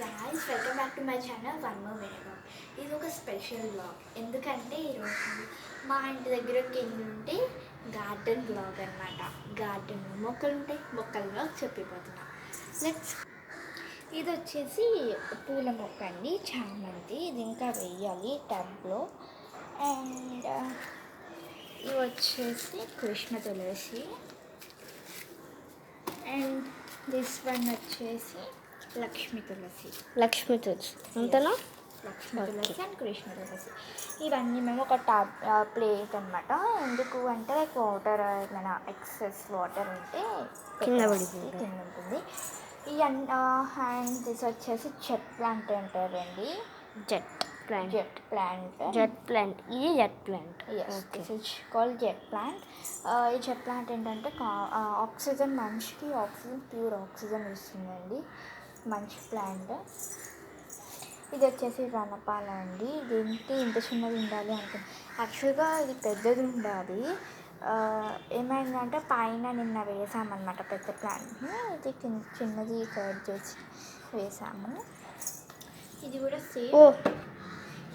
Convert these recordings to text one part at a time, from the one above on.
Guys, welcome back to my channel one more minute. ఇది ఒక special blog. ఎందుకంటే ఈరోజు మా ఇంటి దగ్గర కింద ఉంటే గార్డెన్ బ్లాగ్ అనమాట. గార్డెన్ మొక్కలు ఉంటాయి, మొక్కల బ్లాగ్ చెప్పిపోతున్నా. లెట్స్. ఇది వచ్చేసి పూల మొక్క అండి, చామంతి. ఇది ఇంకా వేయాలి టబ్లో. అండ్ ఇవి వచ్చేసి కృష్ణ తులసి. అండ్ దిస్ వన్ వచ్చేసి లక్ష్మీ తులసి అంతేనా? లక్ష్మీ తులసి అండ్ కృష్ణ తులసి. ఇవన్నీ మేము ఒక ప్లేట్ అనమాట. ఎందుకు అంటే లైక్ వాటర్ ఏమైనా ఎక్సెస్ వాటర్ ఉంటే కింద ఉంటుంది. ఈ అండ్ దిస్ వచ్చేసి జెట్ ప్లాంట్ అంటారండి. జెట్ ప్లాంట్ ఇది jet plant. This is called jet plant. ఈ జెట్ ప్లాంట్ ఏంటంటే ఆక్సిజన్, మనిషికి ఆక్సిజన్, ప్యూర్ ఆక్సిజన్ ఇస్తుందండి. మంచి ప్లాంట్. ఇది వచ్చేసి రణపాల అండి. దీనికి ఇంత చిన్నది ఉండాలి అనుకుంటున్నాను. యాక్చువల్గా ఇది పెద్దది ఉండాలి. ఏమైందంటే పైన నిన్న వేసామన్నమాట పెద్ద ప్లాంట్ని. ఇది చిన్నది కట్ చేసి వేసాము. ఇది కూడా సేమ్.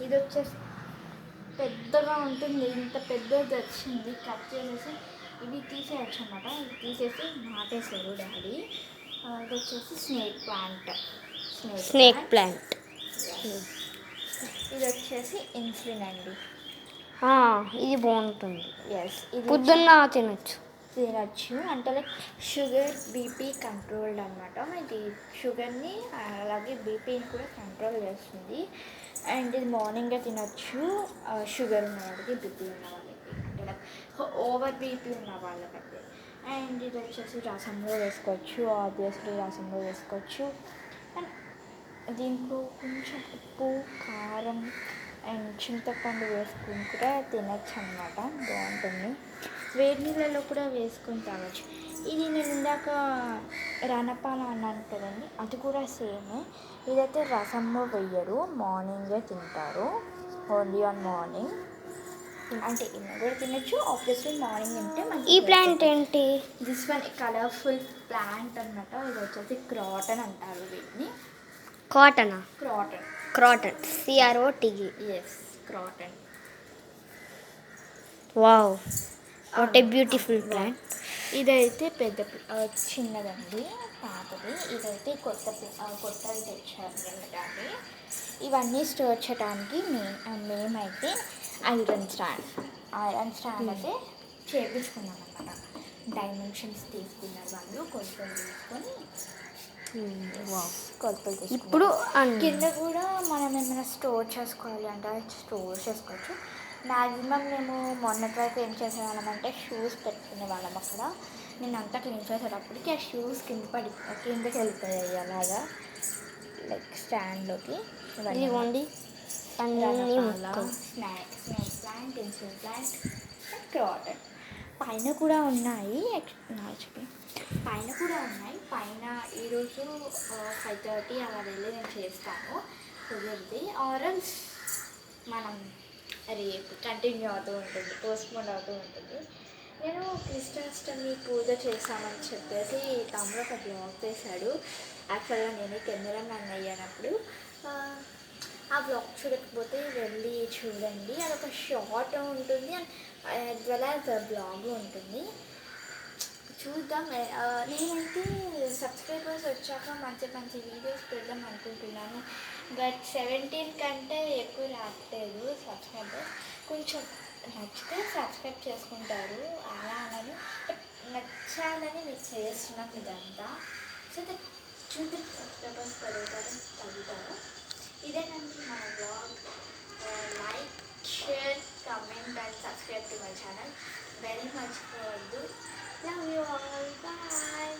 ఇది వచ్చేసి పెద్దగా ఉంటుంది. ఇంత పెద్దది వచ్చింది. కట్ చేసేసి ఇవి తీసేయచ్చు అన్నమాట. ఇది తీసేసి నాటేసారు డాడీ. ఇది వచ్చేసి స్నేక్ ప్లాంట్. ఇది వచ్చేసి ఇన్సులిన్ అండి. ఇది బాగుంటుంది. ఇది పొద్దున్న తినచ్చు అంటే లైక్ షుగర్, బీపీ కంట్రోల్డ్ అనమాట. ఇది షుగర్ని అలాగే బీపీని కూడా కంట్రోల్ చేస్తుంది. అండ్ ఇది మార్నింగే తినచ్చు. షుగర్ ఉన్న వాళ్ళకి, బీపీ ఉన్న వాళ్ళకి, అంటే లైక్ ఓవర్ బీపీ ఉన్న వాళ్ళకైతే. అండ్ ఇది వచ్చేసి రసంలో వేసుకోవచ్చు. ఆబ్వియస్లీ రసంలో వేసుకోవచ్చు. అండ్ దీంట్లో కొంచెం ఉప్పు, కారం అండ్ చింతపండు వేసుకుని కూడా తినచ్చు అన్నమాట. బాగుంటుంది. వేడి నీళ్ళలో కూడా వేసుకొని తాగొచ్చు. ఇది నేను ఇందాక రణపాల అన్నాను కదండి, అది కూడా సేమ్. ఇదైతే రసంలో వెయ్యరు, మార్నింగే తింటారు. Only on morning. అంటే ఇన్న కూడా తినచ్చు. ఆబ్వియస్లీ మార్నింగ్ తింటే మంచి. ఈ ప్లాంట్ ఏంటి? దిస్ వన్ కలర్ఫుల్ ప్లాంట్ అన్నమాట. ఇది వచ్చేసి క్రాటన్ అంటారు వీటిని. కాటనా? Croton. CROTE. Croton. Wow, what a beautiful plant. ఇదైతే చిన్నదండి, పాతది. ఇదైతే కొత్తది తెచ్చారు డాడీ. ఇవన్నీ స్టోర్ చేయడానికి మేమైతే ఐరన్ స్టాండ్ అయితే చేపించుకున్నాం అన్నమాట. డైమెన్షన్స్ తీసుకున్నారు వాళ్ళు, కొలతలు తీసుకొని. కొలతలు తీసుకుని ఇప్పుడు కింద కూడా మనం ఏమైనా స్టోర్ చేసుకోవాలి అంటే స్టోర్ చేసుకోవచ్చు. మ్యాక్సిమం మేము మొన్నటి వరకు ఏం చేసేవాళ్ళం అంటే షూస్ పెట్టుకునే వాళ్ళం అక్కడ. నేను అంతా క్లీన్ చేసేటప్పటికి ఆ షూస్ కిందకి వెళ్ళిపోయాయి అలాగా, లైక్ స్టాండ్లోకి. ఇదిగోండి snake plant, insulin plant, croton. పైన కూడా ఉన్నాయి. పైన ఈరోజు 5:30 అలా వెళ్ళి నేను చేస్తాను కుదిరితే. ఆరల్స్ మనం రేపు కంటిన్యూ అవుతూ ఉంటుంది, పోస్ట్పోన్ అవుతూ ఉంటుంది. నేను కృష్ణాష్టమి పూజ చేస్తామని చెప్పేసి తమ్ముడు ఒక బ్లాగ్ చేశాడు. యాక్చువల్గా నేను కెమెరా మ్యాన్ అయ్యానప్పుడు. ఆ బ్లాగ్ చూడకపోతే వెళ్ళి చూడండి. అదొక షార్ట్ ఉంటుంది and as well as blog ఉంటుంది. చూద్దాం. నేనైతే సబ్స్క్రైబర్స్ వచ్చాక మంచి వీడియోస్ పెడదాం అనుకుంటున్నాను. బట్ 17 కంటే ఎక్కువ రావట్లేదు సబ్స్క్రైబర్స్. కొంచెం నచ్చితే సబ్స్క్రైబ్ చేసుకుంటారు, అలా అని. బట్ నచ్చాలని మీరు చేస్తున్నాం ఇదంతా. సో చూద్దాం సబ్స్క్రైబర్స్ తగ్గుతారు. ఇదేనండి మన blog. Like, share, comment and subscribe to my channel. Very మర్చిపోవద్దు. Love you all. Bye.